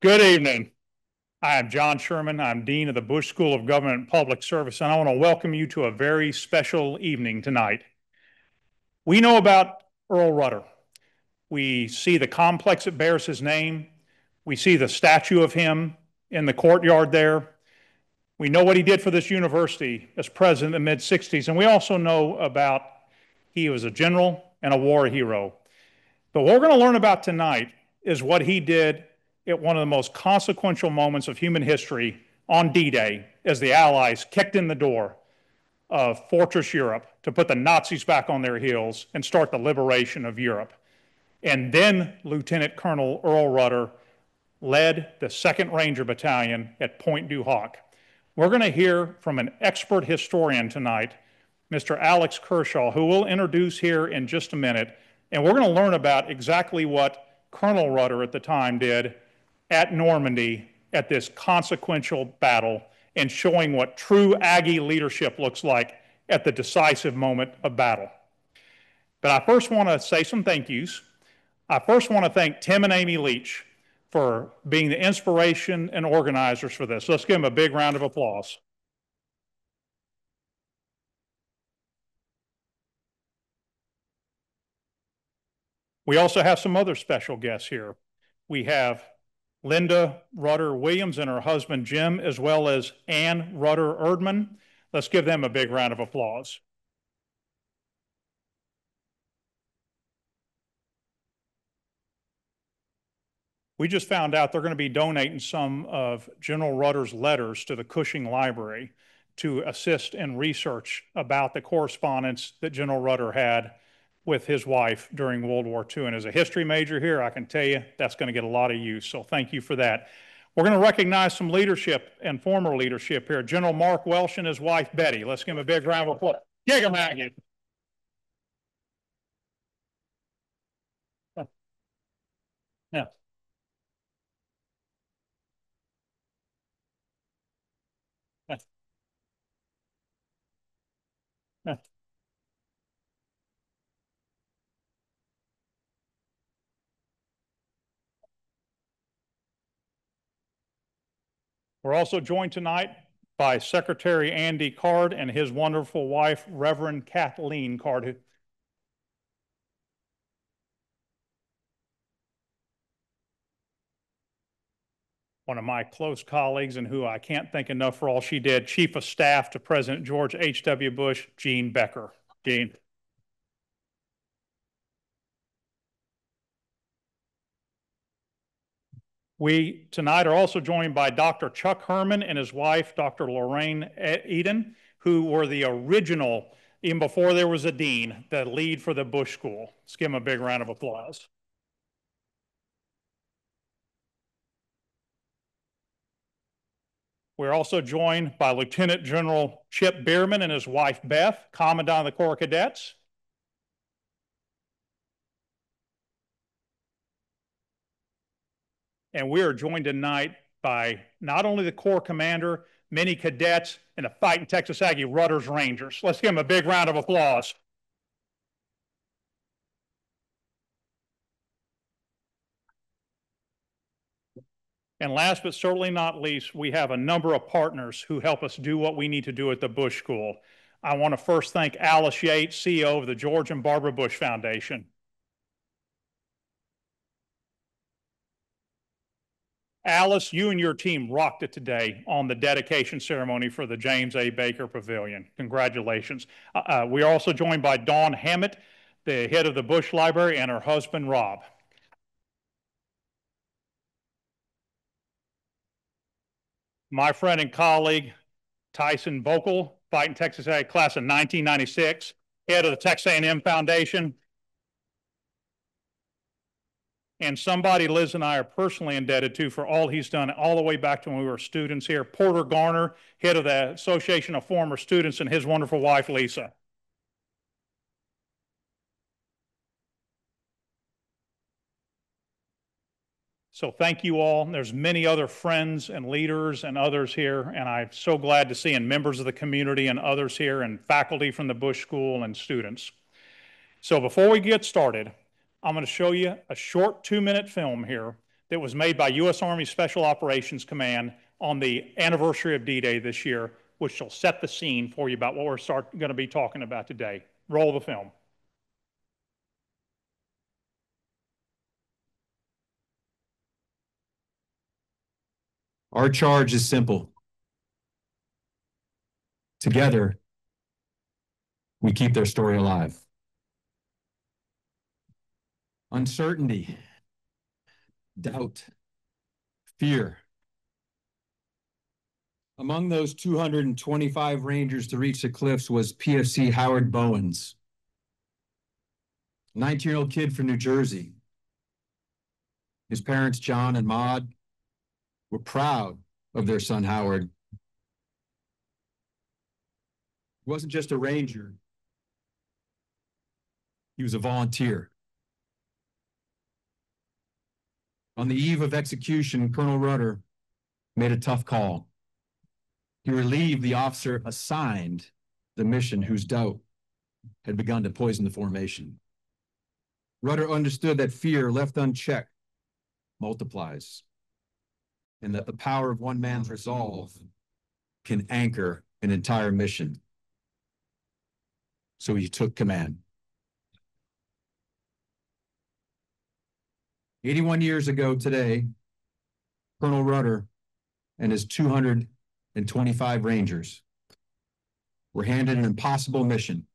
Good evening. I am John Sherman. I'm Dean of the Bush School of Government and Public Service, and I want to welcome you to a very special evening tonight. We know about Earl Rudder. We see the complex that bears his name. We see the statue of him in the courtyard there. We know what he did for this university as president in the mid-60s, and we also know about he was a general and a war hero. But what we're going to learn about tonight is what he did at one of the most consequential moments of human history on D-Day as the Allies kicked in the door of Fortress Europe to put the Nazis back on their heels and start the liberation of Europe. And then Lieutenant Colonel Earl Rudder led the 2nd Ranger Battalion at Point du Hoc. We're going to hear from an expert historian tonight, Mr. Alex Kershaw, who we'll introduce here in just a minute. And we're going to learn about exactly what Colonel Rudder at the time did at Normandy at this consequential battle and showing what true Aggie leadership looks like at the decisive moment of battle. But I first want to say some thank yous. I first want to thank Tim and Amy Leach for being the inspiration and organizers for this. Let's give them a big round of applause. We also have some other special guests here. We have Linda Rudder Williams and her husband Jim, as well as Ann Rudder Erdman. Let's give them a big round of applause. We just found out they're going to be donating some of General Rudder's letters to the Cushing Library to assist in research about the correspondence that General Rudder had with his wife during World War II. And as a history major here, I can tell you that's going to get a lot of use. So thank you for that. We're going to recognize some leadership and former leadership here. General Mark Welsh and his wife, Betty. Let's give him a big round of applause. Give him at you. Yeah. We're also joined tonight by Secretary Andy Card and his wonderful wife, Reverend Kathleen Card. One of my close colleagues and who I can't thank enough for all she did, Chief of Staff to President George H.W. Bush, Gene Becker. Gene. We tonight are also joined by Dr. Chuck Herman and his wife, Dr. Lorraine Eden, who were the original, even before there was a dean, the lead for the Bush School. Let's give them a big round of applause. We're also joined by Lieutenant General Chip Bierman and his wife, Beth, Commandant of the Corps of Cadets. And we are joined tonight by not only the Corps Commander, many cadets, and the Fighting Texas Aggie Rudder's Rangers. Let's give them a big round of applause. And last but certainly not least, we have a number of partners who help us do what we need to do at the Bush School. I want to first thank Alice Yates, CEO of the George and Barbara Bush Foundation. Alice, you and your team rocked it today on the dedication ceremony for the James A. Baker Pavilion. Congratulations. We are also joined by Dawn Hammett, the head of the Bush Library, and her husband, Rob. My friend and colleague, Tyson Vocal, Fighting Texas A class of 1996, head of the Texas A&M Foundation. And somebody Liz and I are personally indebted to for all he's done all the way back to when we were students here. Porter Garner, head of the Association of Former Students, and his wonderful wife, Lisa. So thank you all. There's many other friends and leaders and others here, and I'm so glad to see and members of the community and others here and faculty from the Bush School and students. So before we get started, I'm going to show you a short 2-minute film here that was made by U.S. Army Special Operations Command on the anniversary of D-Day this year, which will set the scene for you about what we're going to be talking about today. Roll the film. Our charge is simple. Together, we keep their story alive. Uncertainty, doubt, fear. Among those 225 Rangers to reach the cliffs was PFC Howard Bowens, 19-year-old kid from New Jersey. His parents, John and Maud, were proud of their son, Howard. He wasn't just a Ranger. He was a volunteer. On the eve of execution, Colonel Rudder made a tough call. He relieved the officer assigned the mission whose doubt had begun to poison the formation. Rudder understood that fear left unchecked multiplies, and that the power of one man's resolve can anchor an entire mission. So he took command. 81 years ago today, Colonel Rudder and his 225 Rangers were handed an impossible mission.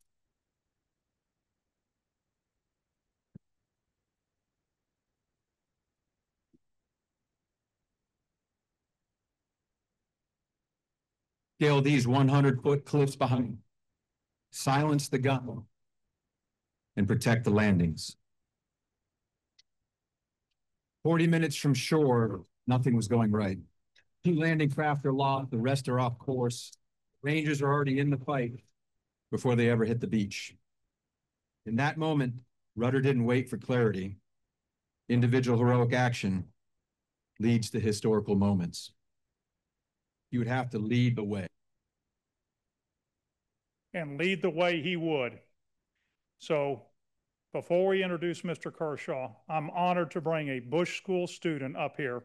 Scale these 100-foot cliffs behind, silence the gun, and protect the landings. 40 minutes from shore, nothing was going right. 2 landing craft are lost, the rest are off course. Rangers are already in the fight before they ever hit the beach. In that moment, Rudder didn't wait for clarity. Individual heroic action leads to historical moments. He would have to lead the way. And lead the way he would. So before we introduce Mr. Kershaw, I'm honored to bring a Bush School student up here,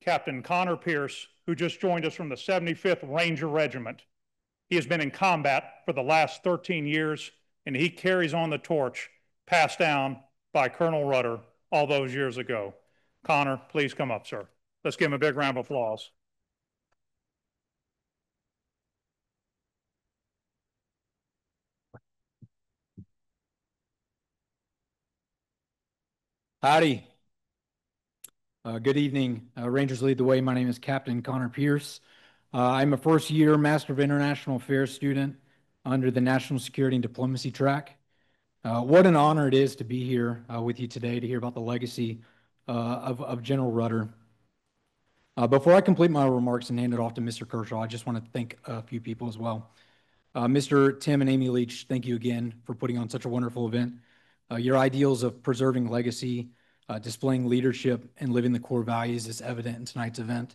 Captain Connor Pierce, who just joined us from the 75th Ranger Regiment. He has been in combat for the last 13 years, and he carries on the torch passed down by Colonel Rudder all those years ago. Connor, please come up, sir. Let's give him a big round of applause. Howdy. Good evening. Rangers lead the way. My name is Captain Connor Pierce. I'm a first-year Master of International Affairs student under the National Security and Diplomacy track. What an honor it is to be here with you today to hear about the legacy of General Rudder. Before I complete my remarks and hand it off to Mr. Kershaw, I just want to thank a few people as well. Mr. Tim and Amy Leach, thank you again for putting on such a wonderful event. Your ideals of preserving legacy, displaying leadership, and living the core values is evident in tonight's event.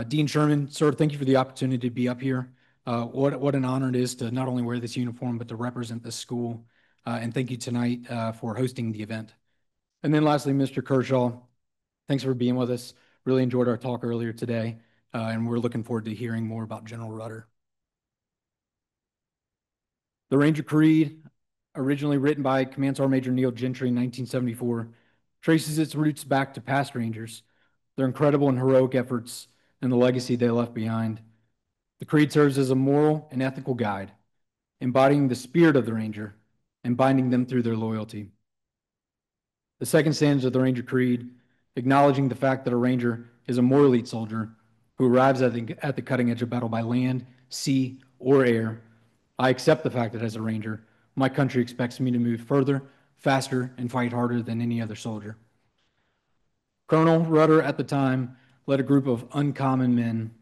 Dean Sherman, sir, thank you for the opportunity to be up here. What an honor it is to not only wear this uniform, but to represent this school. And thank you tonight for hosting the event. And then lastly, Mr. Kershaw, thanks for being with us. Really enjoyed our talk earlier today, and we're looking forward to hearing more about General Rudder. The Ranger Creed, originally written by Command Sergeant Major Neil Gentry in 1974, traces its roots back to past Rangers, their incredible and heroic efforts, and the legacy they left behind. The Creed serves as a moral and ethical guide, embodying the spirit of the Ranger and binding them through their loyalty. The second stanza of the Ranger Creed, acknowledging the fact that a Ranger is a more elite soldier who arrives at the cutting edge of battle by land, sea, or air. I accept the fact that as a Ranger, my country expects me to move further, faster, and fight harder than any other soldier. Colonel Rudder at the time led a group of uncommon men,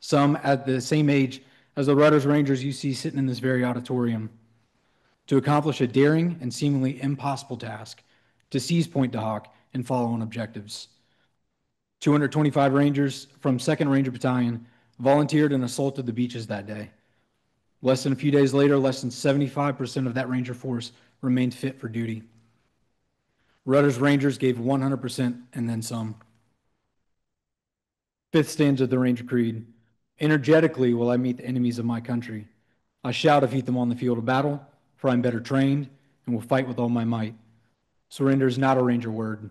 some at the same age as the Rudder's Rangers you see sitting in this very auditorium, to accomplish a daring and seemingly impossible task, to seize Point du Hoc and follow on objectives. 225 Rangers from 2nd Ranger Battalion volunteered and assaulted the beaches that day. Less than a few days later, less than 75% of that Ranger force remained fit for duty. Rudder's Rangers gave 100% and then some. Fifth stanza of the Ranger Creed. Energetically will I meet the enemies of my country. I shall defeat them on the field of battle, for I'm better trained and will fight with all my might. Surrender is not a Ranger word.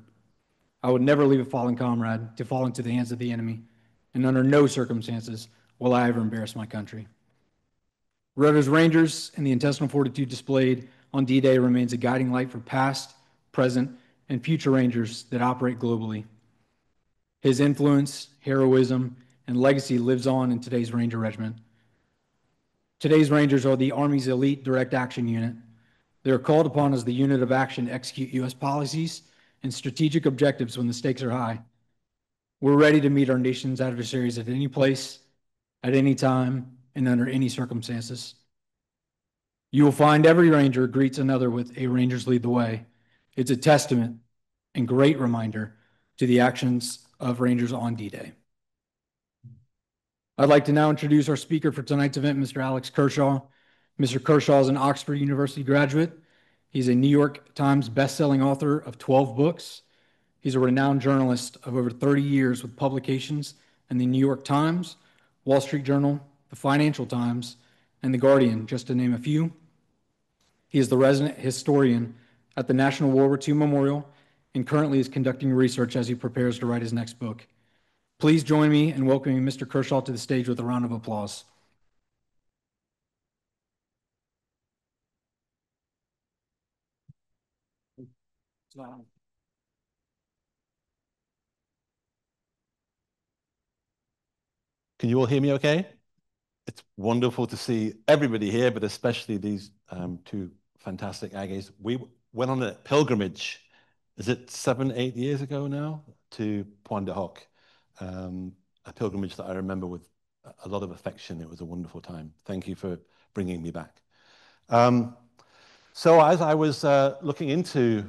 I would never leave a fallen comrade to fall into the hands of the enemy, and under no circumstances will I ever embarrass my country. Rudder's Rangers and the intestinal fortitude displayed on D-Day remains a guiding light for past, present, and future Rangers that operate globally. His influence, heroism, and legacy lives on in today's Ranger Regiment. Today's Rangers are the Army's elite direct action unit. They are called upon as the unit of action to execute U.S. policies and strategic objectives when the stakes are high. We're ready to meet our nation's adversaries at any place, at any time, and under any circumstances. You will find every Ranger greets another with "A Rangers Lead the Way." It's a testament and great reminder to the actions of Rangers on D-Day. I'd like to now introduce our speaker for tonight's event, Mr. Alex Kershaw. Mr. Kershaw is an Oxford University graduate. He's a New York Times bestselling author of 12 books. He's a renowned journalist of over 30 years with publications in the New York Times, Wall Street Journal, the Financial Times, and the Guardian, just to name a few. He is the resident historian at the National World War II Memorial and currently is conducting research as he prepares to write his next book. Please join me in welcoming Mr. Kershaw to the stage with a round of applause. Can you all hear me okay? It's wonderful to see everybody here, but especially these two fantastic Aggies. We went on a pilgrimage, is it 7, 8 years ago now, to Pointe du Hoc, a pilgrimage that I remember with a lot of affection. It was a wonderful time. Thank you for bringing me back. So as I was looking into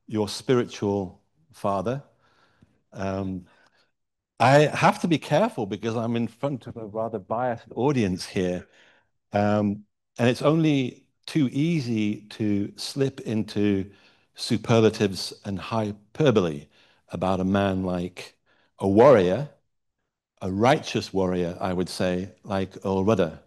your spiritual father, I have to be careful because I'm in front of a rather biased audience here. And it's only too easy to slip into superlatives and hyperbole about a man like a warrior, a righteous warrior, I would say, like Earl Rudder.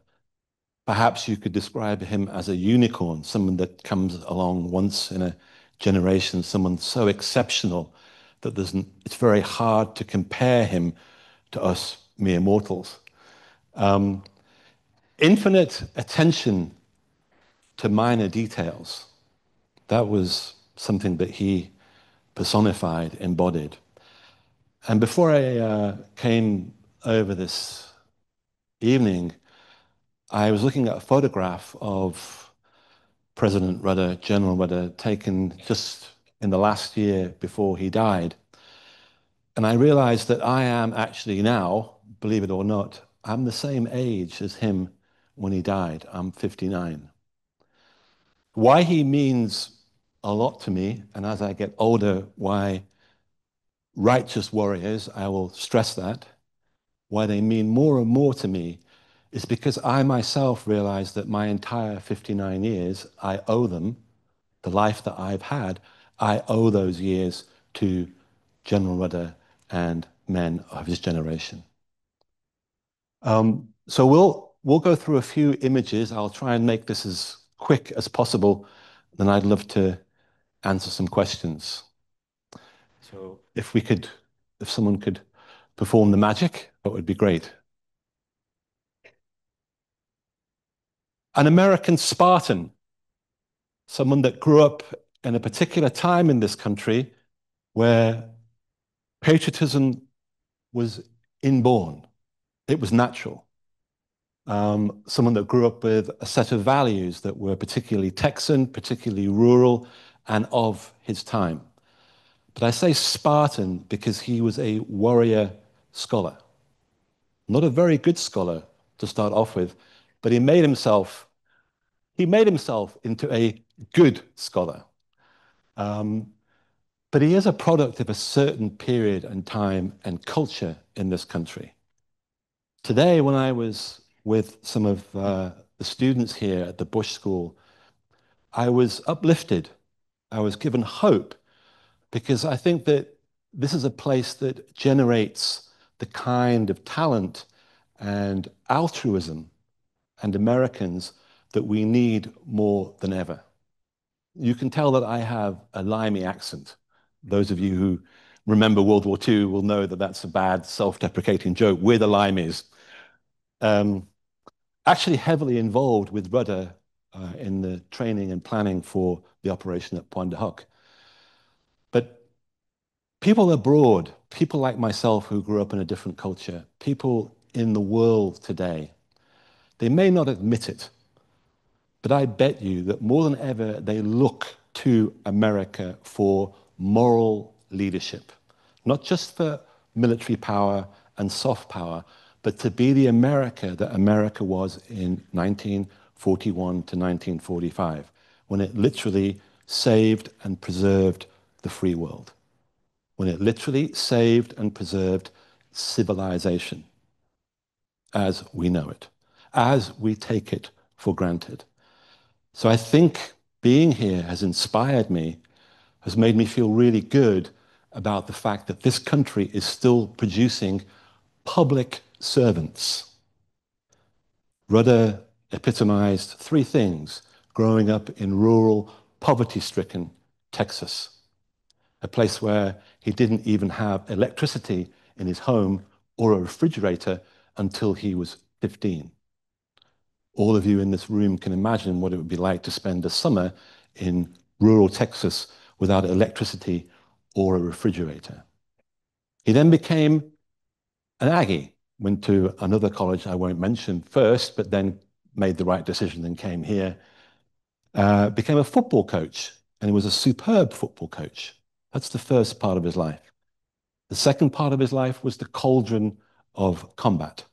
Perhaps you could describe him as a unicorn, someone that comes along once in a generation, someone so exceptional that it's very hard to compare him to us mere mortals. Infinite attention to minor details. That was something that he personified, embodied. And before I came over this evening, I was looking at a photograph of President Rudder, General Rudder, taken just in the last year before he died. And I realized that I am actually now, believe it or not, I'm the same age as him when he died. I'm 59. Why he means a lot to me, and as I get older, why righteous warriors, I will stress that, why they mean more and more to me, is because I myself realize that my entire 59 years, I owe them, the life that I've had, I owe those years to General Rudder and men of his generation. So we'll go through a few images. I'll try and make this as quick as possible. Then I'd love to answer some questions. So if someone could perform the magic, that would be great. An American Spartan, someone that grew up in a particular time in this country where patriotism was inborn. It was natural. Someone that grew up with a set of values that were particularly Texan, particularly rural, and of his time. But I say Spartan because he was a warrior scholar. Not a very good scholar to start off with, but he made himself into a good scholar. But he is a product of a certain period and time and culture in this country. Today, when I was with some of the students here at the Bush School, I was uplifted I was given hope, because I think that this is a place that generates the kind of talent and altruism and Americans that we need more than ever. You can tell that I have a limey accent. Those of you who remember World War II will know that that's a bad self-deprecating joke. We're the limeys. Actually heavily involved with Rudder in the training and planning for the operation at Pointe du Hoc. But people abroad, people like myself who grew up in a different culture, people in the world today, they may not admit it, but I bet you that more than ever, they look to America for moral leadership, not just for military power and soft power, but to be the America that America was in 1941 to 1945, when it literally saved and preserved the free world, when it literally saved and preserved civilization as we know it, as we take it for granted. So I think being here has inspired me, has made me feel really good about the fact that this country is still producing public servants. Rudder epitomized three things growing up in rural, poverty-stricken Texas, a place where he didn't even have electricity in his home or a refrigerator until he was 15. All of you in this room can imagine what it would be like to spend a summer in rural Texas without electricity or a refrigerator. He then became an Aggie, went to another college I won't mention first, but then made the right decision and came here, became a football coach, and he was a superb football coach. That's the first part of his life. The second part of his life was the cauldron of combat.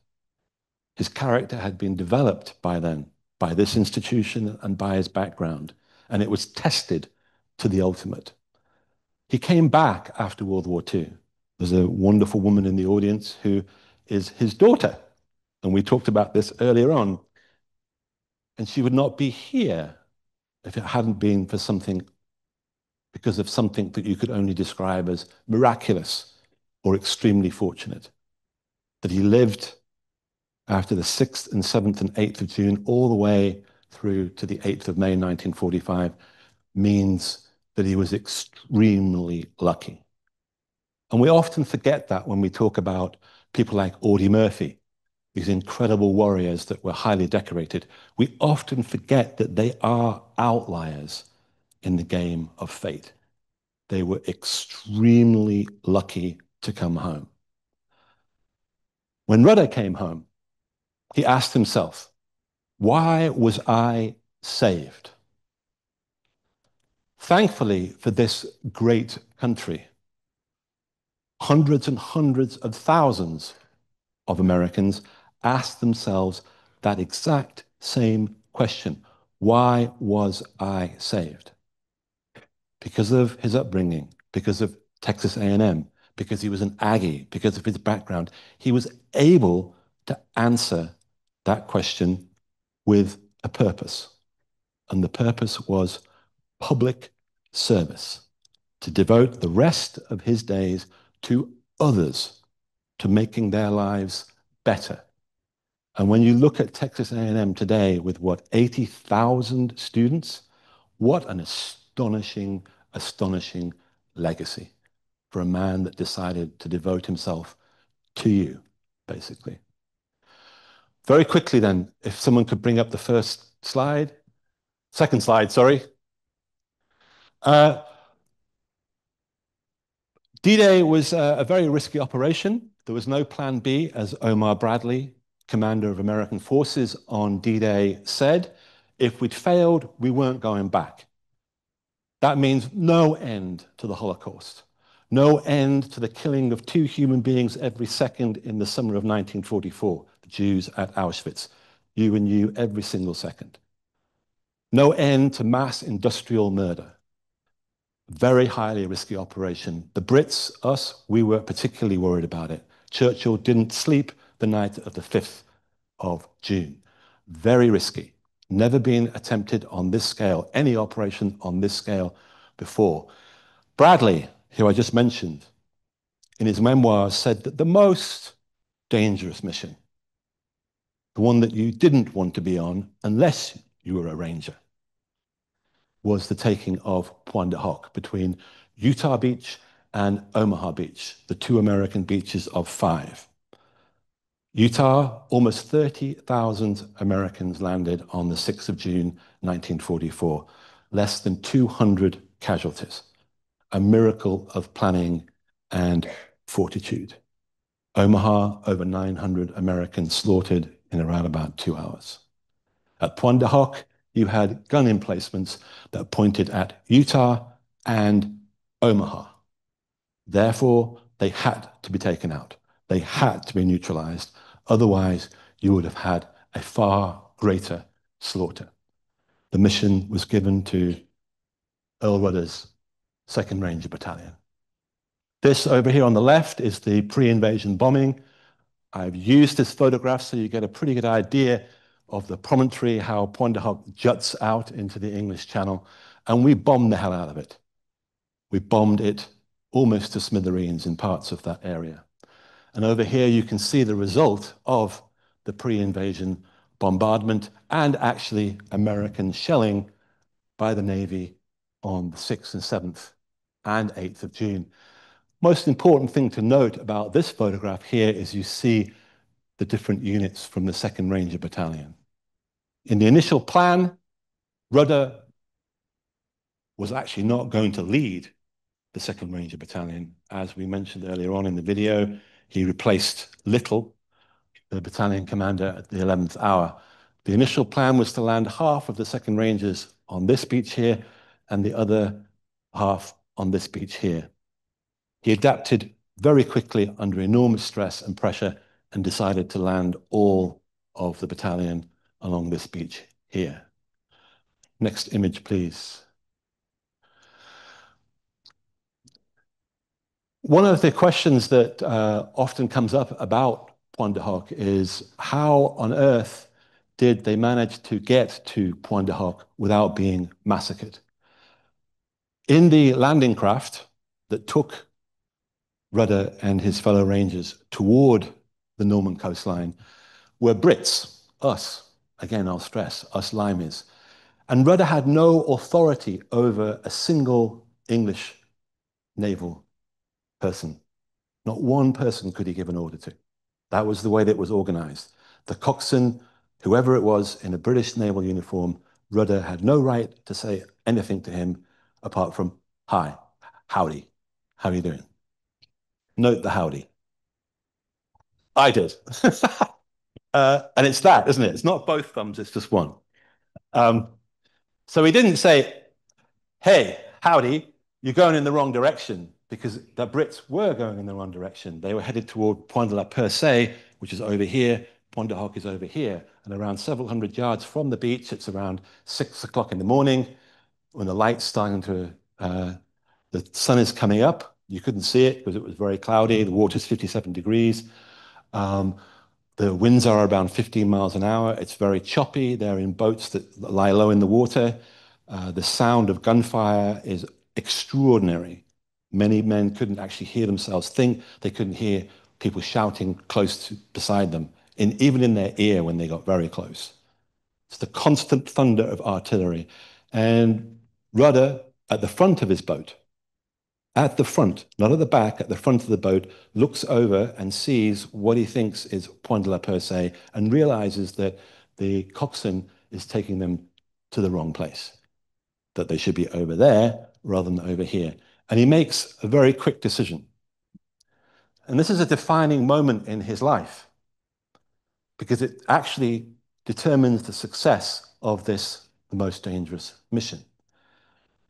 His character had been developed by then, by this institution and by his background, and it was tested to the ultimate. He came back after World War II. There's a wonderful woman in the audience who is his daughter, and we talked about this earlier on. And she would not be here if it hadn't been for something, because of something that you could only describe as miraculous or extremely fortunate. That he lived after the 6th and 7th and 8th of June, all the way through to the 8th of May, 1945, means that he was extremely lucky. And we often forget that when we talk about people like Audie Murphy, these incredible warriors that were highly decorated. We often forget that they are outliers in the game of fate. They were extremely lucky to come home. When Rudder came home, he asked himself, why was I saved? Thankfully for this great country, hundreds and hundreds of thousands of Americans asked themselves that exact same question. Why was I saved? Because of his upbringing, because of Texas A&M, because he was an Aggie, because of his background, he was able to answer that question with a purpose. And the purpose was public service, to devote the rest of his days to others, to making their lives better. And when you look at Texas A&M today with what, 80,000 students, what an astonishing, astonishing legacy for a man that decided to devote himself to you, basically. Very quickly then, if someone could bring up the first slide, second slide, sorry. D-Day was a very risky operation. There was no plan B, as Omar Bradley, commander of American forces on D-Day, said. If we'd failed, we weren't going back. That means no end to the Holocaust, no end to the killing of 2 human beings every second in the summer of 1944, the Jews at Auschwitz, you and you every single second. No end to mass industrial murder. Very highly risky operation. The Brits, us, we were particularly worried about it. Churchill didn't sleep the night of the 5th of June. Very risky. Never been attempted on this scale, any operation on this scale before. Bradley, who I just mentioned, in his memoirs said that the most dangerous mission, the one that you didn't want to be on unless you were a ranger, was the taking of Pointe du Hoc between Utah Beach and Omaha Beach, the two American beaches of 5. Utah, almost 30,000 Americans landed on the 6th of June, 1944, less than 200 casualties, a miracle of planning and fortitude. Omaha, over 900 Americans slaughtered in around about 2 hours. At Pointe du Hoc, you had gun emplacements that pointed at Utah and Omaha. Therefore, they had to be taken out. They had to be neutralized. Otherwise, you would have had a far greater slaughter. The mission was given to Earl Rudder's 2nd Ranger Battalion. This over here on the left is the pre-invasion bombing. I've used this photograph so you get a pretty good idea of the promontory, how Pointe du Hoc juts out into the English Channel, and we bombed the hell out of it. We bombed it almost to smithereens in parts of that area. And over here you can see the result of the pre-invasion bombardment and actually American shelling by the Navy on the 6th and 7th and 8th of June. Most important thing to note about this photograph here is you see the different units from the 2nd Ranger Battalion. In the initial plan, Rudder was actually not going to lead the 2nd Ranger Battalion. As we mentioned earlier on in the video, he replaced Little, the battalion commander, at the 11th hour. The initial plan was to land half of the 2nd Rangers on this beach here and the other half on this beach here. He adapted very quickly under enormous stress and pressure and decided to land all of the battalion along this beach here. Next image, please. One of the questions that often comes up about Pointe du Hoc is how on earth did they manage to get to Pointe du Hoc without being massacred? In the landing craft that took Rudder and his fellow Rangers toward the Norman coastline were Brits, us. Again, I'll stress, us Limeys. And Rudder had no authority over a single English naval person. Not one person could he give an order to. That was the way that it was organized. The coxswain, whoever it was in a British naval uniform, Rudder had no right to say anything to him apart from, "Hi, howdy, how are you doing?" Note the howdy. I did. And it's that, isn't it? It's not both thumbs, it's just one. So he didn't say, "Hey, howdy, you're going in the wrong direction," because the Brits were going in the wrong direction. They were headed toward Pointe de la Percée, which is over here. Pointe du Hoc is over here. And around several hundred yards from the beach, it's around 6 o'clock in the morning when the light's starting to, the sun is coming up. You couldn't see it because it was very cloudy. The water's 57 degrees. The winds are around 15 miles an hour. It's very choppy. They're in boats that lie low in the water. The sound of gunfire is extraordinary. Many men couldn't actually hear themselves think. They couldn't hear people shouting close beside them, even in their ear when they got very close. It's the constant thunder of artillery. And Rudder, at the front of his boat, at the front, not at the back, at the front of the boat, looks over and sees what he thinks is Pointe de la Percée and realizes that the coxswain is taking them to the wrong place, that they should be over there rather than over here. And he makes a very quick decision. And this is a defining moment in his life because it actually determines the success of this, the most dangerous mission.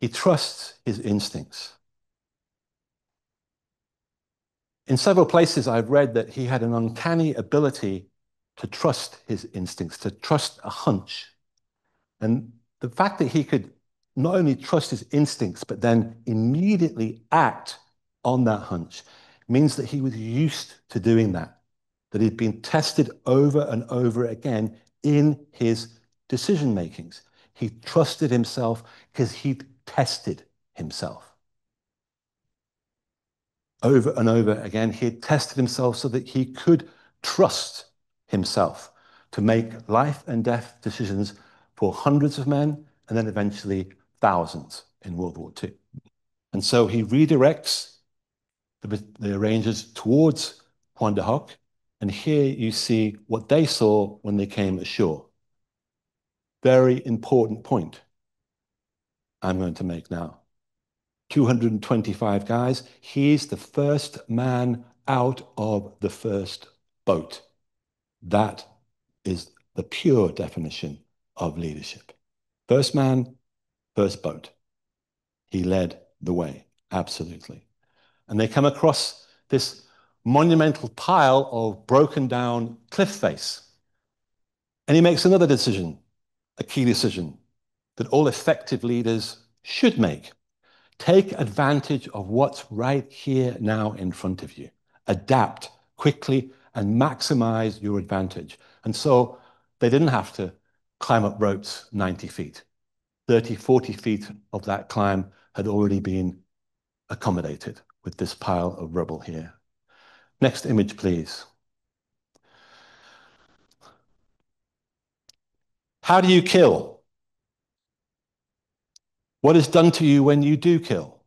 He trusts his instincts. In several places, I've read that he had an uncanny ability to trust his instincts, to trust a hunch. And the fact that he could not only trust his instincts, but then immediately act on that hunch means that he was used to doing that, that he'd been tested over and over again in his decision makings. He trusted himself because he'd tested himself. Over and over again, he had tested himself so that he could trust himself to make life and death decisions for hundreds of men and then eventually thousands in World War II. And so he redirects the Rangers towards Juan de Hoc, and here you see what they saw when they came ashore. Very important point I'm going to make now. 225 guys. He's the first man out of the first boat. That is the pure definition of leadership. First man, first boat. He led the way, absolutely. And they come across this monumental pile of broken down cliff face. And he makes another decision, a key decision that all effective leaders should make. Take advantage of what's right here now in front of you. Adapt quickly and maximize your advantage. And so they didn't have to climb up ropes 90 feet. 30, 40 feet of that climb had already been accommodated with this pile of rubble here. Next image, please. How do you kill? What is done to you when you do kill?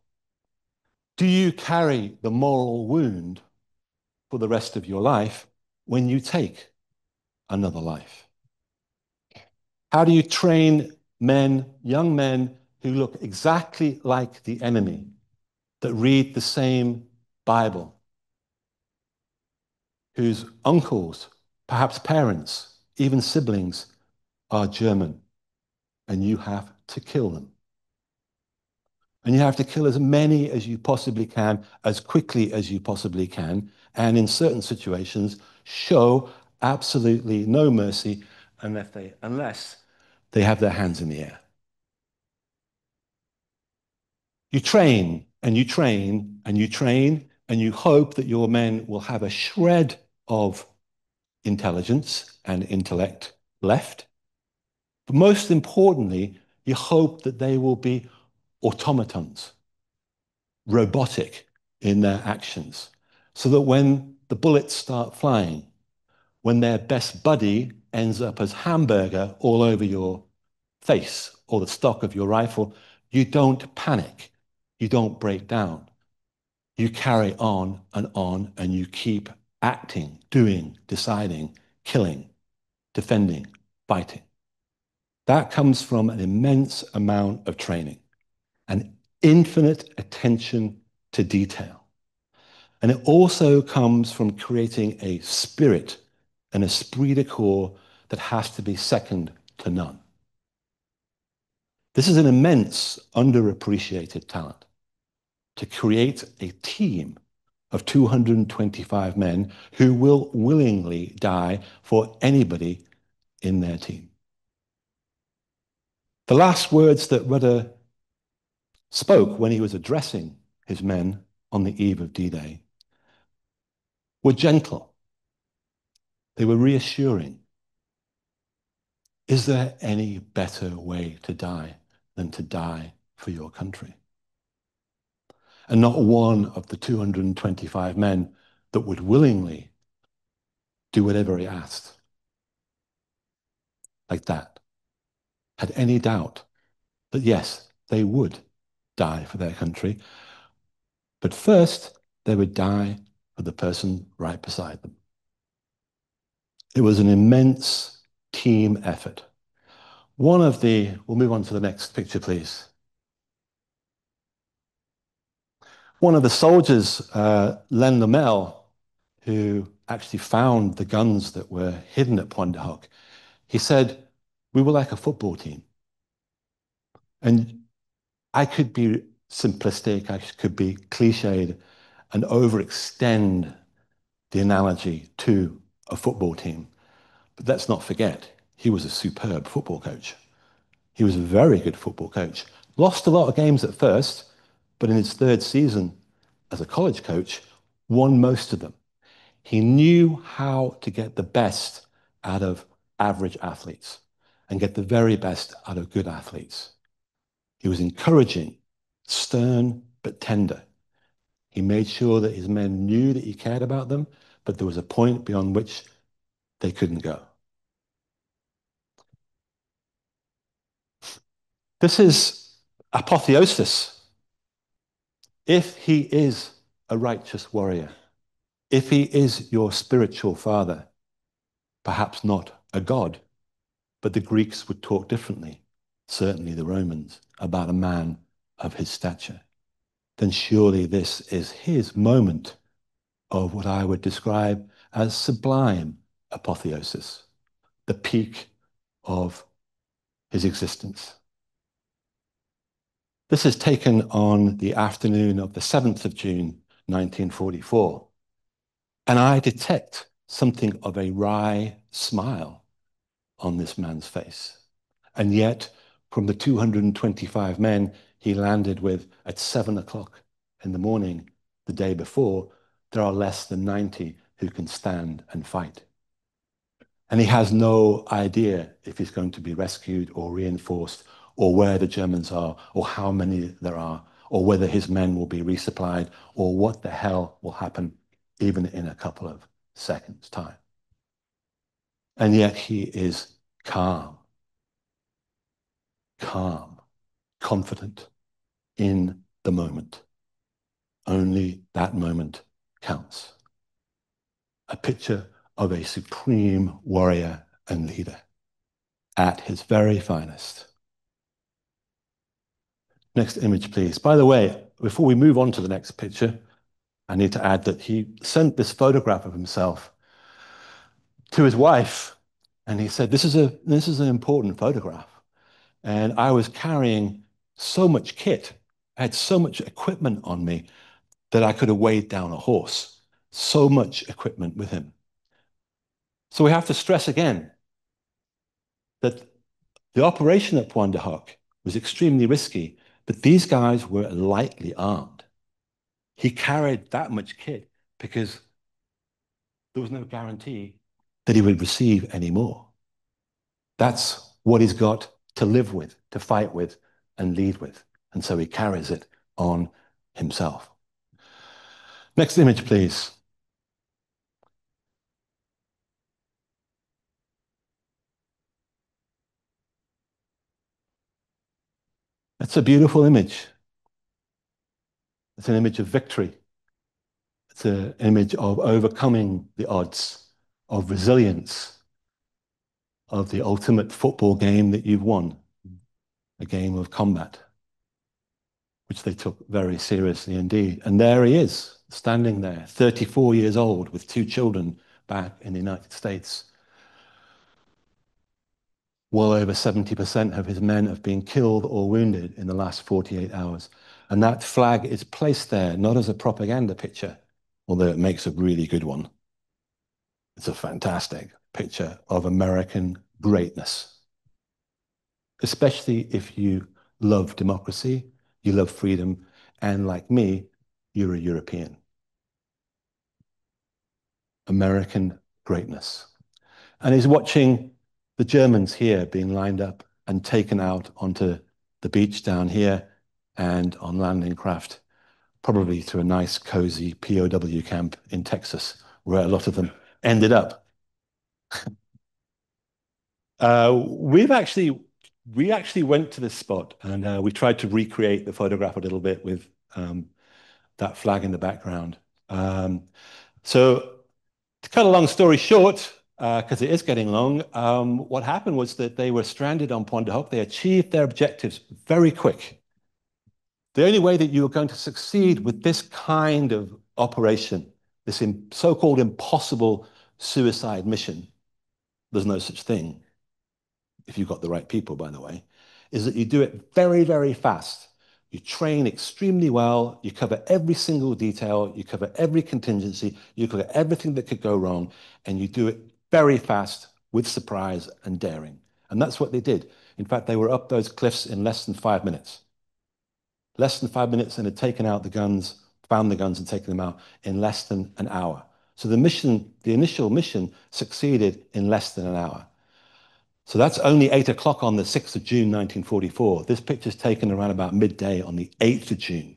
Do you carry the moral wound for the rest of your life when you take another life? How do you train men, young men who look exactly like the enemy, that read the same Bible, whose uncles, perhaps parents, even siblings are German, and you have to kill them? And you have to kill as many as you possibly can, as quickly as you possibly can, and in certain situations, show absolutely no mercy unless they have their hands in the air. You train and you train and you train, and you hope that your men will have a shred of intelligence and intellect left. But most importantly, you hope that they will be automatons, robotic in their actions, so that when the bullets start flying, when their best buddy ends up as hamburger all over your face or the stock of your rifle, you don't panic, you don't break down. You carry on, and you keep acting, doing, deciding, killing, defending, fighting. That comes from an immense amount of training, an infinite attention to detail. And it also comes from creating a spirit, an esprit de corps that has to be second to none. This is an immense underappreciated talent, to create a team of 225 men who will willingly die for anybody in their team. The last words that Rudder spoke when he was addressing his men on the eve of D-Day were gentle. They were reassuring. Is there any better way to die than to die for your country? And not one of the 225 men that would willingly do whatever he asked, like that, had any doubt that yes, they would die for their country, but first they would die for the person right beside them. It was an immense team effort. We'll move on to the next picture, please. One of the soldiers, Len Lamel, who actually found the guns that were hidden at Pointe du Hoc, he said, we were like a football team. And I could be simplistic, I could be cliched and overextend the analogy to a football team. But let's not forget, he was a superb football coach. He was a very good football coach. Lost a lot of games at first, but in his third season as a college coach, won most of them. He knew how to get the best out of average athletes and get the very best out of good athletes. He was encouraging, stern but tender. He made sure that his men knew that he cared about them, but there was a point beyond which they couldn't go. This is apotheosis. If he is a righteous warrior, if he is your spiritual father, perhaps not a god, but the Greeks would talk differently, certainly the Romans, about a man of his stature, then surely this is his moment of what I would describe as sublime apotheosis, the peak of his existence. This is taken on the afternoon of the 7th of June, 1944, and I detect something of a wry smile on this man's face. And yet, from the 225 men he landed with at 7 o'clock in the morning the day before, there are less than 90 who can stand and fight. And he has no idea if he's going to be rescued or reinforced, or where the Germans are, or how many there are, or whether his men will be resupplied, or what the hell will happen even in a couple of seconds' time. And yet he is calm, confident in the moment. Only that moment counts. A picture of a supreme warrior and leader at his very finest. Next image, please. By the way, before we move on to the next picture, I need to add that he sent this photograph of himself to his wife, and he said, this is an important photograph. And I was carrying so much kit, I had so much equipment on me that I could have weighed down a horse. So much equipment with him. So we have to stress again that the operation at Pointe du Hoc was extremely risky, but these guys were lightly armed. He carried that much kit because there was no guarantee that he would receive any more. That's what he's got to live with, to fight with, and lead with. And so he carries it on himself. Next image, please. That's a beautiful image. It's an image of victory. It's an image of overcoming the odds, of resilience, of the ultimate football game that you've won, a game of combat, which they took very seriously indeed. And there he is, standing there, 34 years old, with 2 children back in the United States. Well over 70% of his men have been killed or wounded in the last 48 hours. And that flag is placed there, not as a propaganda picture, although it makes a really good one. It's a fantastic picture of American greatness, especially if you love democracy, you love freedom, and like me, you're a European. American greatness. And he's watching the Germans here being lined up and taken out onto the beach down here and on landing craft, probably to a nice, cozy POW camp in Texas, where a lot of them ended up. We actually went to this spot and we tried to recreate the photograph a little bit with that flag in the background. So to cut a long story short, because it is getting long, what happened was that they were stranded on Pointe du Hoc. They achieved their objectives very quick. The only way that you are going to succeed with this kind of operation, this so-called impossible suicide mission, there's no such thing, if you've got the right people, by the way, is that you do it very, very fast. You train extremely well, you cover every single detail, you cover every contingency, you cover everything that could go wrong, and you do it very fast with surprise and daring. And that's what they did. In fact, they were up those cliffs in less than 5 minutes. Less than 5 minutes, and had taken out the guns, found the guns and taken them out in less than an hour. So the initial mission succeeded in less than an hour. So that's only 8 o'clock on the 6th of June, 1944. This picture's taken around about midday on the 8th of June.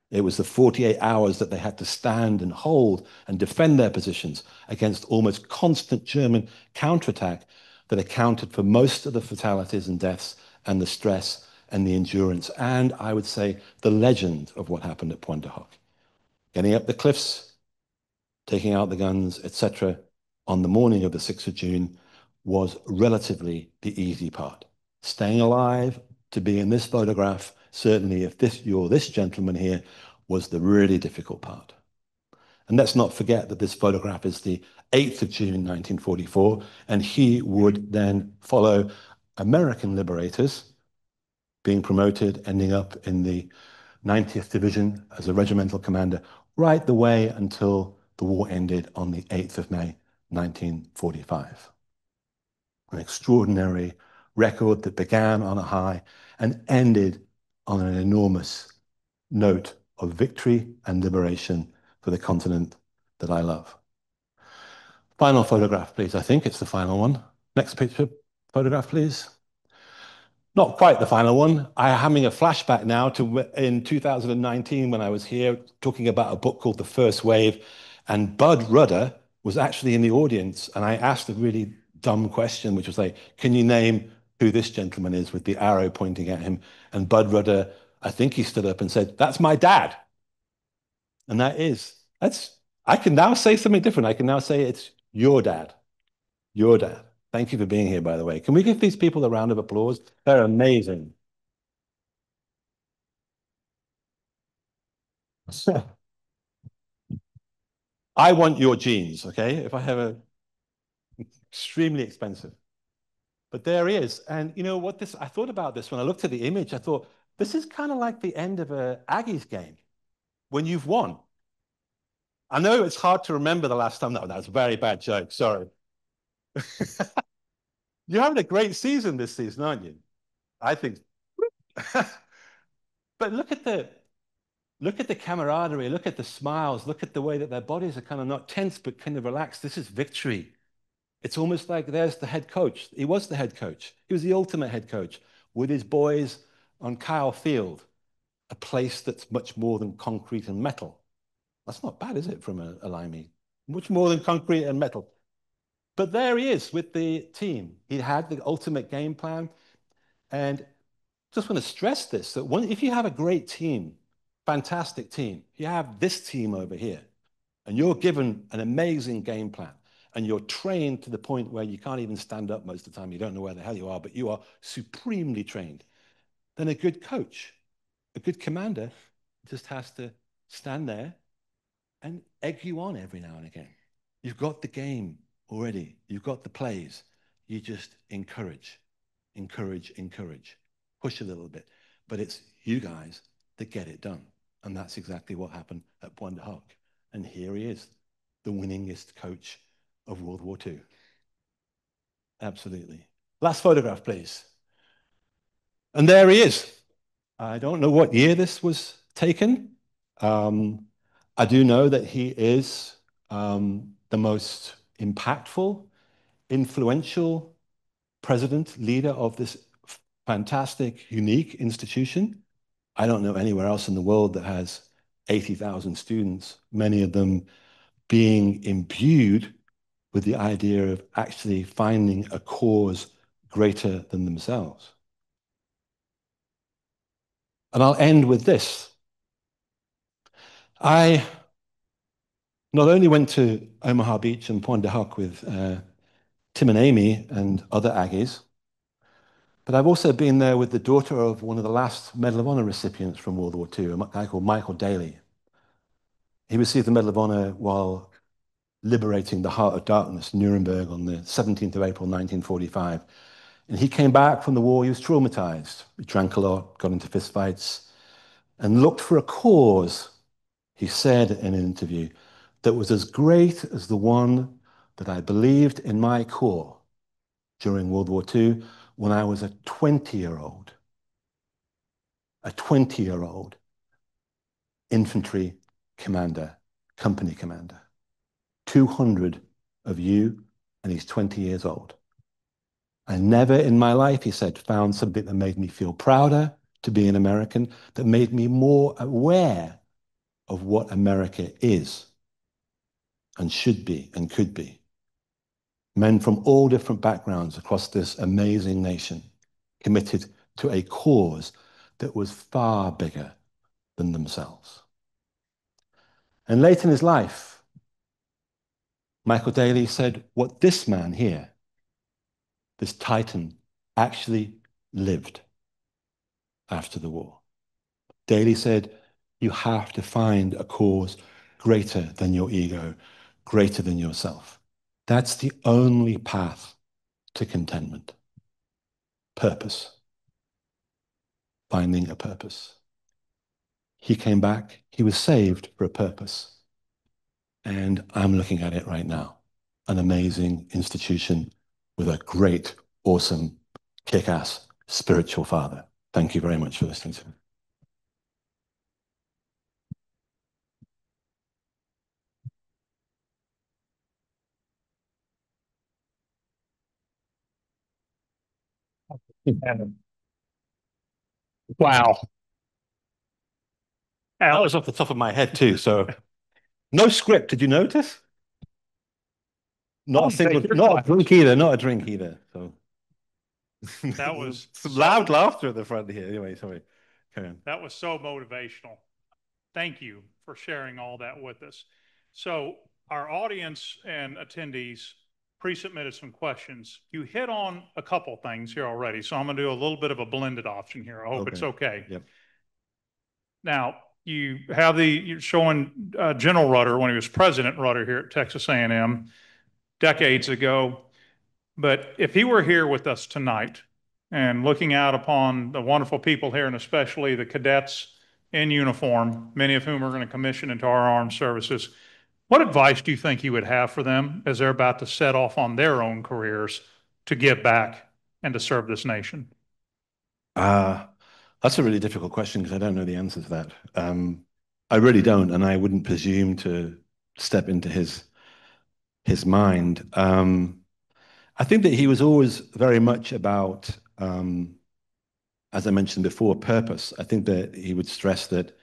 It was the 48 hours that they had to stand and hold and defend their positions against almost constant German counterattack that accounted for most of the fatalities and deaths and the stress and the endurance, and I would say the legend of what happened at Pointe du Hoc. Getting up the cliffs, taking out the guns, etc., on the morning of the 6th of June was relatively the easy part. Staying alive, to be in this photograph, certainly if you're this gentleman here, was the really difficult part. And let's not forget that this photograph is the 8th of June, 1944, and he would then follow American liberators being promoted, ending up in the 90th Division as a regimental commander, right the way until the war ended on the 8th of May, 1945. An extraordinary record that began on a high and ended on an enormous note of victory and liberation for the continent that I love. Final photograph, please. I think it's the final one. Next picture, photograph, please. Not quite the final one. I'm having a flashback now to in 2019 when I was here talking about a book called The First Wave, and Bud Rudder was actually in the audience, and I asked a really dumb question, which was like, can you name who this gentleman is, with the arrow pointing at him? And Bud Rudder, I think he stood up and said, that's my dad. And I can now say something different. I can now say it's your dad. Your dad. Thank you for being here, by the way. Can we give these people a round of applause? They're amazing. I want your genes, okay? If I have a extremely expensive. But there he is. And you know what I thought about this when I looked at the image, I thought, this is kind of like the end of a Aggies game when you've won. I know it's hard to remember the last time. No, that was a very bad joke. Sorry. You're having a great season this season, aren't you? I think. But look at the camaraderie, look at the smiles, look at the way that their bodies are kind of not tense, but kind of relaxed. This is victory. It's almost like there's the head coach. He was the head coach. He was the ultimate head coach with his boys on Kyle Field, a place that's much more than concrete and metal. That's not bad, is it, from a Limey? Much more than concrete and metal. But there he is with the team. He had the ultimate game plan. And just want to stress this, that if you have a great team, fantastic team, you have this team over here, and you're given an amazing game plan, and you're trained to the point where you can't even stand up most of the time, you don't know where the hell you are, but you are supremely trained, then a good coach, a good commander just has to stand there and egg you on every now and again. You've got the game already. You've got the plays. You just encourage, encourage, encourage. Push a little bit. But it's you guys that get it done. And that's exactly what happened at Pointe du Hoc. And here he is, the winningest coach of World War II. Absolutely. Last photograph, please. And there he is. I don't know what year this was taken. I do know that he is the most impactful, influential president, leader of this fantastic, unique institution. I don't know anywhere else in the world that has 80,000 students, many of them being imbued with the idea of actually finding a cause greater than themselves. And I'll end with this. I not only went to Omaha Beach and Pointe du Hoc with Tim and Amy and other Aggies, but I've also been there with the daughter of one of the last Medal of Honor recipients from World War II, a guy called Michael Daly. He received the Medal of Honor while liberating the Heart of Darkness, Nuremberg, on the 17th of April, 1945. And he came back from the war, he was traumatized. He drank a lot, got into fistfights, and looked for a cause, he said in an interview, that was as great as the one that I believed in my core during World War II when I was a 20-year-old infantry commander, company commander. 200 of you, and he's 20 years old. I never in my life, he said, found something that made me feel prouder to be an American, that made me more aware of what America is and should be and could be. Men from all different backgrounds across this amazing nation committed to a cause that was far bigger than themselves. And late in his life, Michael Daly said, what this man here, this Titan, actually lived after the war. Daly said, you have to find a cause greater than your ego, greater than yourself. That's the only path to contentment. Purpose. Finding a purpose. He came back, he was saved for a purpose. And I'm looking at it right now. An amazing institution with a great, awesome, kick-ass spiritual father. Thank you very much for listening to me. Wow. That was off the top of my head too, so no script, did you notice? Not a single, not a drink either, not a drink either. So That was some loud laughter at the front here. Anyway, sorry. Carry on. That was so motivational. Thank you for sharing all that with us. So our audience and attendees pre-submitted some questions. You hit on a couple things here already, so I'm going to do a little bit of a blended option here. I hope it's okay. Yep. Now, you have you're showing General Rudder when he was President Rudder here at Texas A&M decades ago. But if he were here with us tonight and looking out upon the wonderful people here, and especially the cadets in uniform, many of whom are going to commission into our armed services, what advice do you think you would have for them as they're about to set off on their own careers to give back and to serve this nation? That's a really difficult question because I don't know the answer to that. I really don't, and I wouldn't presume to step into his mind. I think that he was always very much about, as I mentioned before, purpose. I think that he would stress that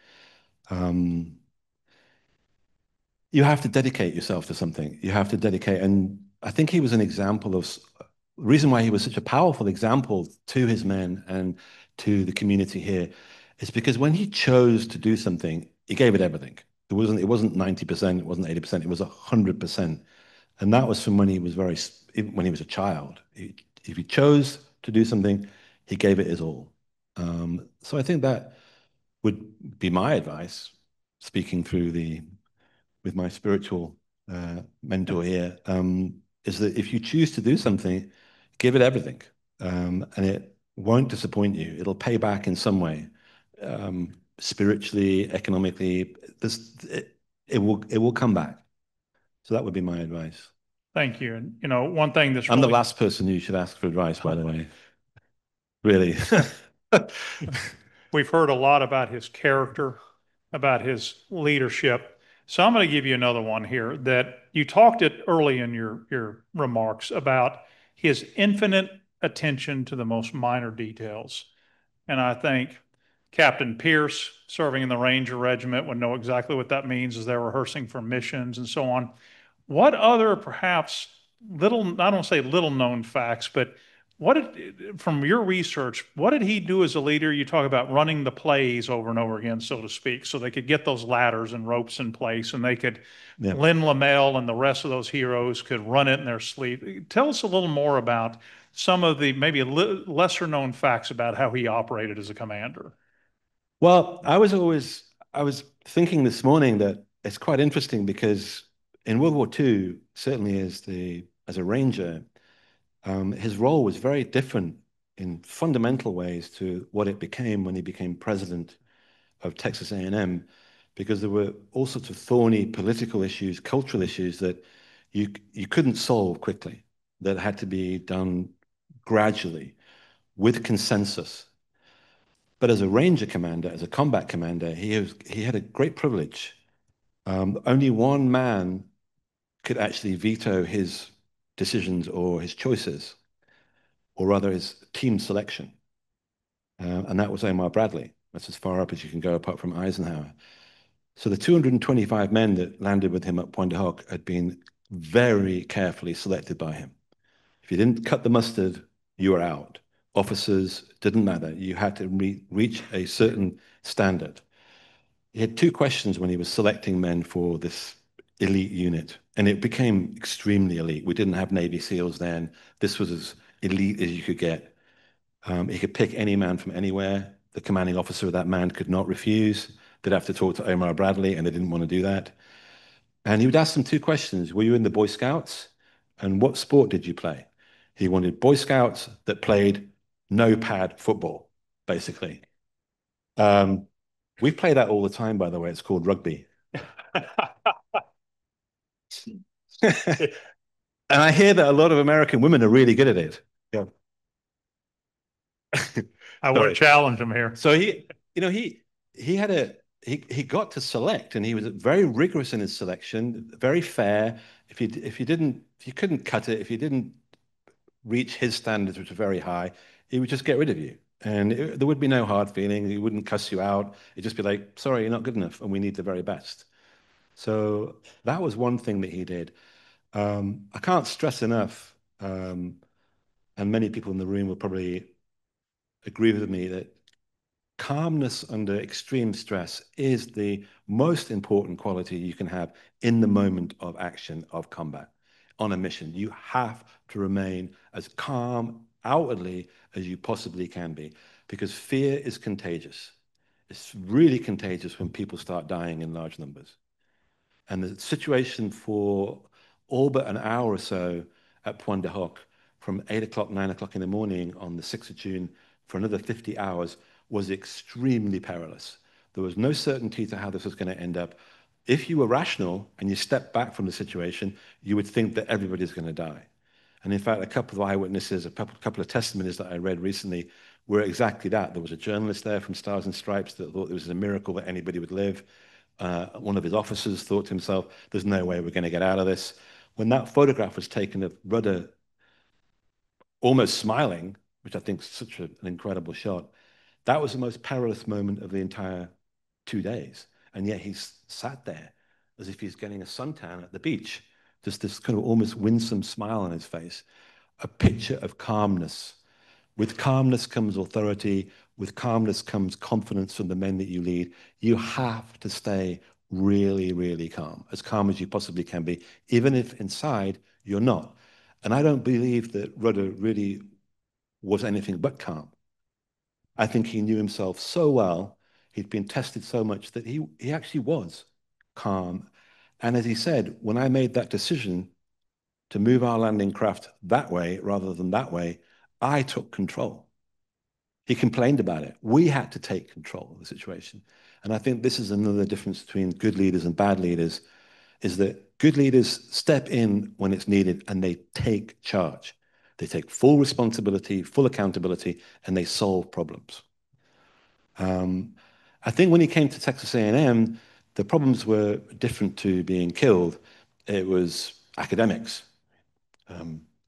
you have to dedicate yourself to something. You have to dedicate, and I think he was an example of the reason why he was such a powerful example to his men and to the community here is because when he chose to do something, he gave it everything. It wasn't 90%, it wasn't 80%, it was 100%. And that was from when he was when he was a child. If he chose to do something, he gave it his all. So I think that would be my advice, speaking with my spiritual mentor here, is that if you choose to do something, give it everything, and it won't disappoint you. It'll pay back in some way, spiritually, economically. It will come back. So that would be my advice. Thank you. And you know, one thing that's I'm the last person you should ask for advice, by the way. Really. We've heard a lot about his character, about his leadership. So I'm going to give you another one here that you talked it early in your remarks about his infinite attention to the most minor details. And I think Captain Pierce, serving in the Ranger Regiment, would know exactly what that means as they're rehearsing for missions and so on. What other perhaps little, I don't say little known facts, but from your research, what did he do as a leader? You talk about running the plays over and over again, so to speak, so they could get those ladders and ropes in place and they could, Lynn Lamel and the rest of those heroes could run it in their sleep. Tell us a little more about some of the maybe lesser known facts about how he operated as a commander. Well, I was thinking this morning that it's quite interesting because in World War II, certainly as a ranger, his role was very different in fundamental ways to what it became when he became president of Texas A&M, because there were all sorts of thorny political issues, cultural issues that you couldn't solve quickly, that had to be done gradually with consensus. But as a ranger commander, as a combat commander, he had a great privilege. Only one man could actually veto his decisions or his choices. or rather his team selection. And that was Omar Bradley. That's as far up as you can go apart from Eisenhower. So the 225 men that landed with him at Pointe du Hoc had been very carefully selected by him. If you didn't cut the mustard, you were out. Officers, didn't matter. You had to reach a certain standard. He had two questions when he was selecting men for this elite unit, and it became extremely elite. We didn't have Navy SEALs then. This was as elite as you could get. He could pick any man from anywhere. The commanding officer of that man could not refuse. They'd have to talk to Omar Bradley, and they didn't want to do that. And he would ask them two questions. Were you in the Boy Scouts? And what sport did you play? He wanted Boy Scouts that played no pad football, basically. We play that all the time, by the way. It's called rugby. And I hear that a lot of American women are really good at it. Yeah. I want to challenge him here. So he got to select, and he was very rigorous in his selection, very fair. If you couldn't cut it, if you didn't reach his standards, which are very high, he would just get rid of you. And there would be no hard feeling. He wouldn't cuss you out. It'd just be like, sorry, you're not good enough, and we need the very best. So that was one thing that he did. I can't stress enough, and many people in the room will probably agree with me, that calmness under extreme stress is the most important quality you can have in the moment of action, of combat, on a mission. You have to remain as calm outwardly as you possibly can be, because fear is contagious. It's really contagious when people start dying in large numbers. And the situation for all but an hour or so at Pointe du Hoc, from 8 o'clock, 9 o'clock in the morning on the 6th of June, for another 50 hours, was extremely perilous. There was no certainty to how this was going to end up. If you were rational and you stepped back from the situation, you would think that everybody's going to die. And in fact, a couple of eyewitnesses, a couple of testimonies that I read recently were exactly that. There was a journalist there from Stars and Stripes that thought it was a miracle that anybody would live. One of his officers thought to himself, there's no way we're going to get out of this. When that photograph was taken of Rudder almost smiling, which I think is such an incredible shot, that was the most perilous moment of the entire 2 days. And yet he's sat there as if he's getting a suntan at the beach, just this kind of almost winsome smile on his face, a picture of calmness. With calmness comes authority. With calmness comes confidence from the men that you lead. You have to stay really, really calm as you possibly can be, even if inside you're not. And I don't believe that Rudder really was anything but calm. I think he knew himself so well, he'd been tested so much, that he actually was calm. And as he said, when I made that decision to move our landing craft that way rather than that way, I took control. He complained about it. We had to take control of the situation. And I think this is another difference between good leaders and bad leaders, is that good leaders step in when it's needed and they take charge. They take full responsibility, full accountability, and they solve problems. I think when he came to Texas A&M, the problems were different to being killed. It was academics.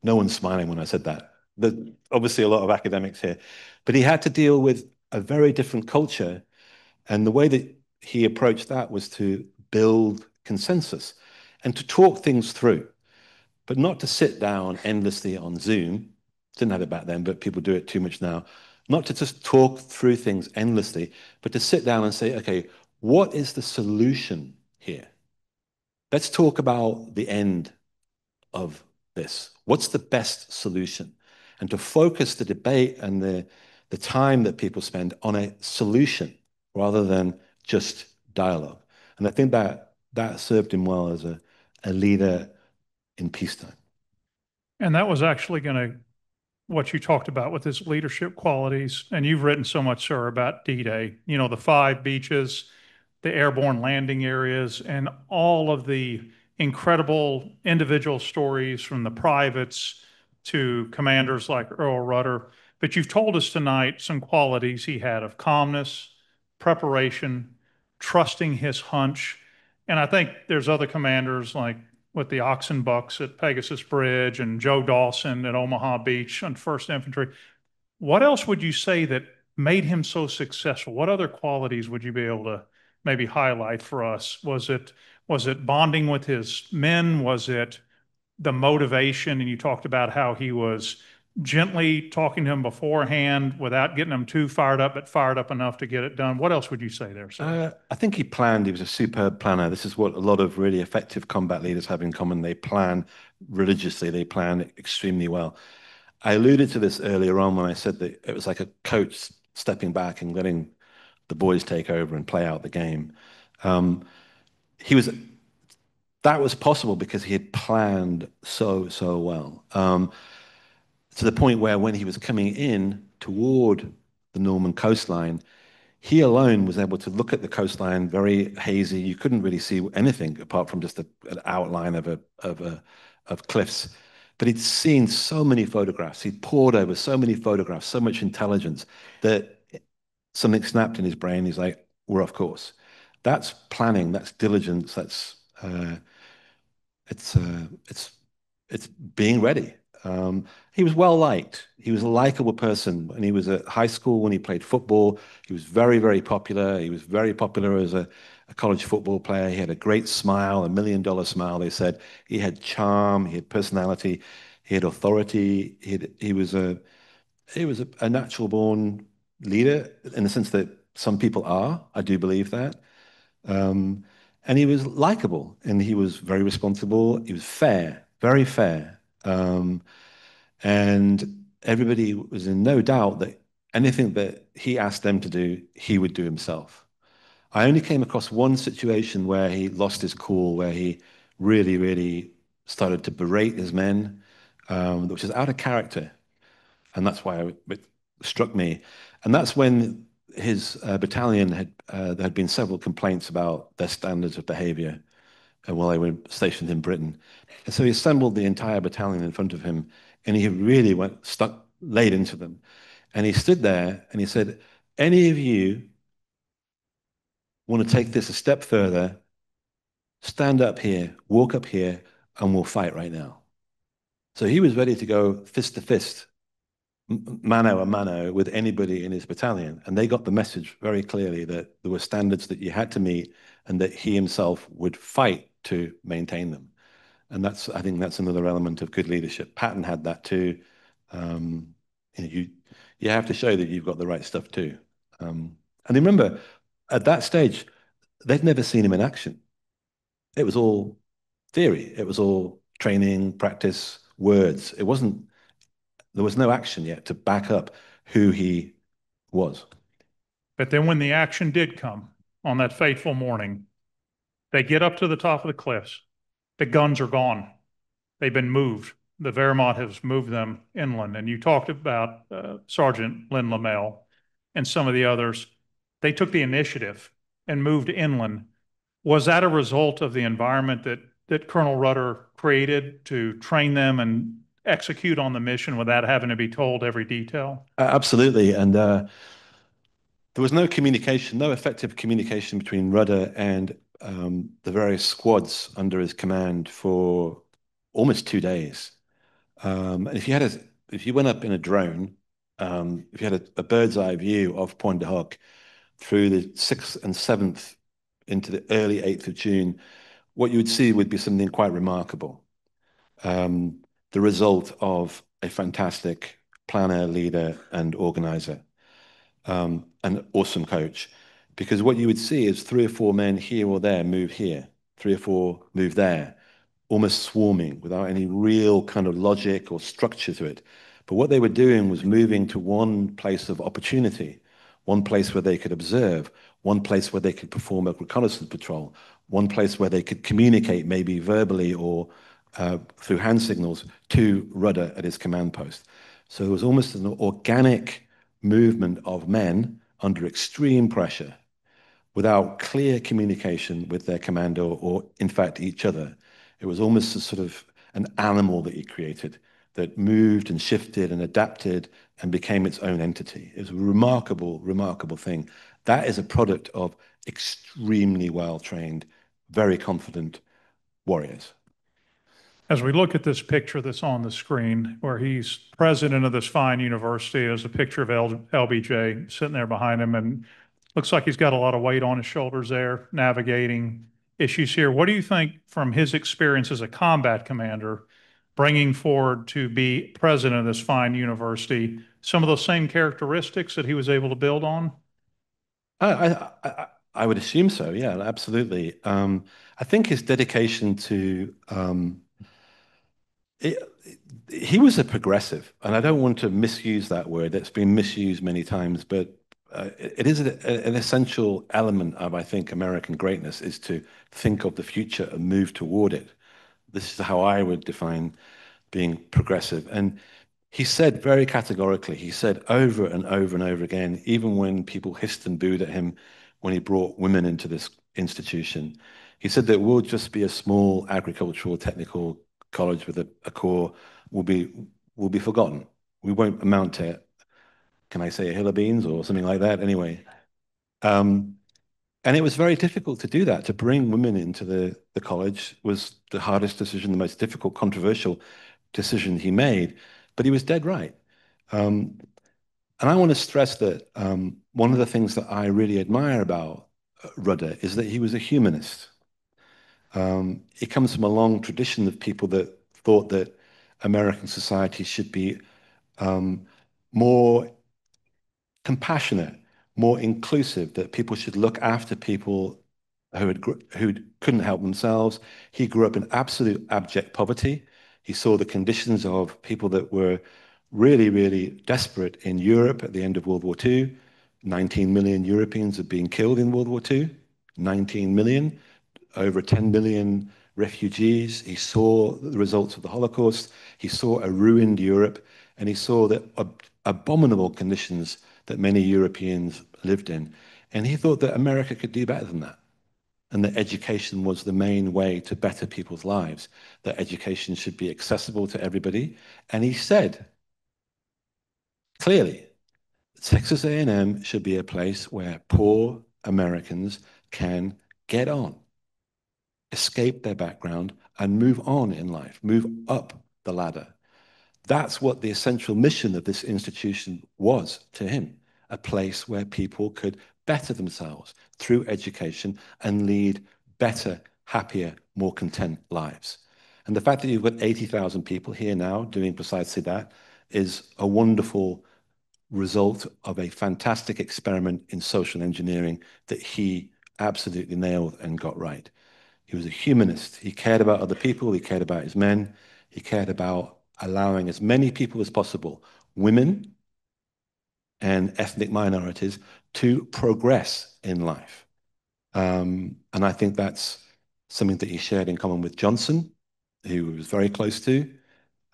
No one's smiling when I said that. There's obviously a lot of academics here. But he had to deal with a very different culture. And the way that he approached that was to build consensus and to talk things through, but not to sit down endlessly on Zoom. Didn't have it back then, but people do it too much now. Not to just talk through things endlessly, but to sit down and say, okay, what is the solution here? Let's talk about the end of this. What's the best solution? And to focus the debate and the time that people spend on a solution rather than just dialogue. And I think that served him well as a leader in peacetime. And that was actually going to what you talked about with his leadership qualities. And you've written so much, sir, about D-Day, you know, the 5 beaches, the airborne landing areas, and all of the incredible individual stories from the privates to commanders like Earl Rudder. But you've told us tonight some qualities he had of calmness, preparation, trusting his hunch. And I think there's other commanders like with the Oxen Bucks at Pegasus Bridge and Joe Dawson at Omaha Beach on First Infantry. What else would you say that made him so successful? What other qualities would you be able to maybe highlight for us? Was it bonding with his men? Was it the motivation? And you talked about how he was gently talking to him beforehand without getting him too fired up, but fired up enough to get it done. What else would you say there, sir? I think he planned. He was a superb planner. This is what a lot of really effective combat leaders have in common. They plan religiously. They plan extremely well. I alluded to this earlier on when I said that it was like a coach stepping back and letting the boys take over and play out the game. Um, he was that was possible because he had planned so well. To the point where when he was coming in toward the Norman coastline, he alone was able to look at the coastline very hazy. You couldn't really see anything apart from just an outline of cliffs. But he'd seen so many photographs. He'd pored over so many photographs, so much intelligence that something snapped in his brain. He's like, "We're off course." That's planning. That's diligence. It's uh, it's it's being ready. He was well liked. He was a likable person. When he was at high school, when he played football, he was very popular. He was very popular as a college football player. He had a great smile, $1 million smile. They said he had charm, he had personality, he had authority. He was a natural born leader in the sense that some people are. I do believe that. Um, and he was likable, and he was very responsible. He was fair, very fair. And everybody was in no doubt that anything that he asked them to do, he would do himself. I only came across one situation where he lost his cool, where he really started to berate his men, which is out of character. And that's why it struck me. And that's when his battalion there had been several complaints about their standards of behavior while they were stationed in Britain. And so he assembled the entire battalion in front of him, and he really laid into them. And he stood there and he said, "Any of you want to take this a step further, stand up here, walk up here, and we'll fight right now." So he was ready to go fist to fist, mano a mano with anybody in his battalion. And they got the message very clearly that there were standards that you had to meet and that he himself would fight to maintain them. And I think that's another element of good leadership. Patton had that too. Um, you have to show that you've got the right stuff too. And remember, at that stage, they'd never seen him in action. It was all theory. It was all training, practice, words. There was no action yet to back up who he was. But then when the action did come on that fateful morning, they get up to the top of the cliffs. The guns are gone. They've been moved. The Wehrmacht has moved them inland. And you talked about Sergeant Lynn Lamel and some of the others. They took the initiative and moved inland. Was that a result of the environment that Colonel Rudder created to train them and execute on the mission without having to be told every detail? Absolutely. And there was no communication, no effective communication between Rudder and the various squads under his command for almost 2 days. And if you went up in a drone, if you had a bird's eye view of Pointe du Hoc through the 6th and 7th into the early 8th of June, what you would see would be something quite remarkable. The result of a fantastic planner, leader, and organizer, an awesome coach. Because what you would see is 3 or 4 men here or there move here, 3 or 4 move there, almost swarming without any real kind of logic or structure to it. But what they were doing was moving to one place of opportunity, one place where they could observe, one place where they could perform a reconnaissance patrol, one place where they could communicate maybe verbally or through hand signals to Rudder at his command post. So it was almost an organic movement of men under extreme pressure without clear communication with their commander or, in fact, each other. It was almost a sort of an animal that he created that moved and shifted and adapted and became its own entity. It was a remarkable thing. That is a product of extremely well-trained, very confident warriors. As we look at this picture that's on the screen, where he's president of this fine university, there's a picture of LBJ sitting there behind him, and looks like he's got a lot of weight on his shoulders there, navigating issues here. What do you think from his experience as a combat commander, bringing forward to be president of this fine university, some of those same characteristics that he was able to build on? I would assume so. Yeah, absolutely. I think his dedication to it, he was a progressive, and I don't want to misuse that word. It's been misused many times, but it is an essential element of, I think, American greatness is to think of the future and move toward it. This is how I would define being progressive. And he said very categorically, he said over and over and over again, even when people hissed and booed at him when he brought women into this institution, he said that we'll just be a small agricultural technical college with a core, will be forgotten. We won't amount to, can I say, a hill of beans or something like that? Anyway, and it was very difficult to do that. To bring women into the college was the hardest decision, the most difficult, controversial decision he made. But he was dead right. And I want to stress that one of the things that I really admire about Rudder is that he was a humanist. He comes from a long tradition of people that thought that American society should be more compassionate, more inclusive, that people should look after people who couldn't help themselves. He grew up in absolute abject poverty. He saw the conditions of people that were really, really desperate in Europe at the end of World War II. 19 million Europeans had been killed in World War II. 19 million, over 10 million refugees. He saw the results of the Holocaust. He saw a ruined Europe, and he saw the abominable conditions that many Europeans lived in. And he thought that America could do better than that, and that education was the main way to better people's lives, that education should be accessible to everybody. And he said clearly, Texas A&M should be a place where poor Americans can get on, escape their background, and move on in life, move up the ladder. That's what the essential mission of this institution was to him, a place where people could better themselves through education and lead better, happier, more content lives. And the fact that you've got 80,000 people here now doing precisely that is a wonderful result of a fantastic experiment in social engineering that he absolutely nailed and got right. He was a humanist. He cared about other people. He cared about his men. He cared about allowing as many people as possible, women and ethnic minorities, to progress in life. And I think that's something that he shared in common with Johnson, who he was very close to.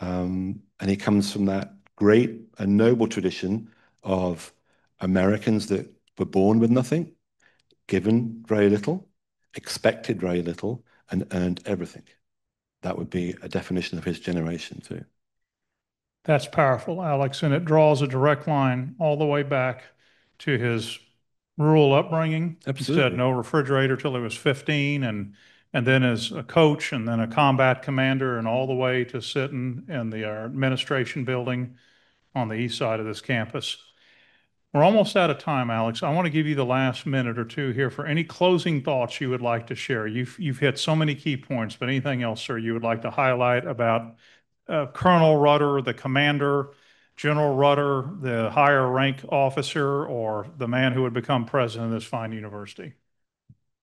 And he comes from that great and noble tradition of Americans that were born with nothing, given very little, expected very little, and earned everything. That would be a definition of his generation too. That's powerful, Alex, and it draws a direct line all the way back to his rural upbringing. Absolutely. He said no refrigerator till he was 15, and then as a coach, and then a combat commander, and all the way to sitting in the administration building on the east side of this campus. We're almost out of time, Alex. I want to give you the last minute or two here for any closing thoughts you would like to share. You've hit so many key points, but anything else, sir, you would like to highlight about Colonel Rudder, the commander, General Rudder, the higher rank officer, or the man who would become president of this fine university?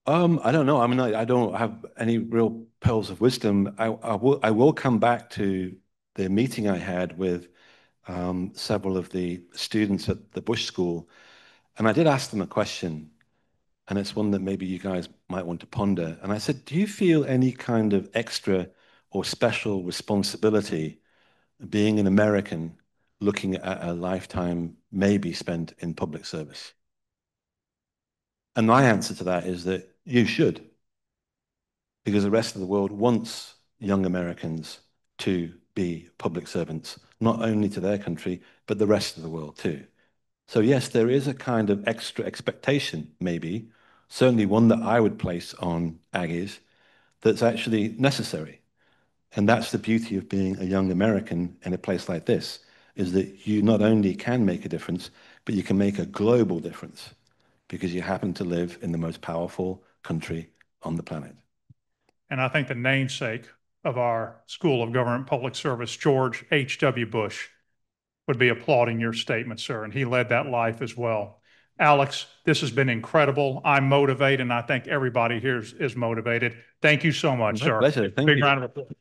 I don't know. I mean, I don't have any real pearls of wisdom. I will come back to the meeting I had with several of the students at the Bush School, and I did ask them a question, and it's one that maybe you guys might want to ponder. And I said, do you feel any kind of extra or special responsibility being an American looking at a lifetime maybe spent in public service? And my answer to that is that you should, because the rest of the world wants young Americans to be public servants, not only to their country, but the rest of the world too. So yes, there is a kind of extra expectation, maybe, certainly one that I would place on Aggies, that's actually necessary. And that's the beauty of being a young American in a place like this, is that you not only can make a difference, but you can make a global difference because you happen to live in the most powerful country on the planet. And I think the namesake of our School of Government Public Service, George H.W. Bush, would be applauding your statement, sir. And he led that life as well. Alex, this has been incredible. I'm motivated, and I think everybody here is motivated. Thank you so much, My sir. pleasure. Thank Big you. round of applause.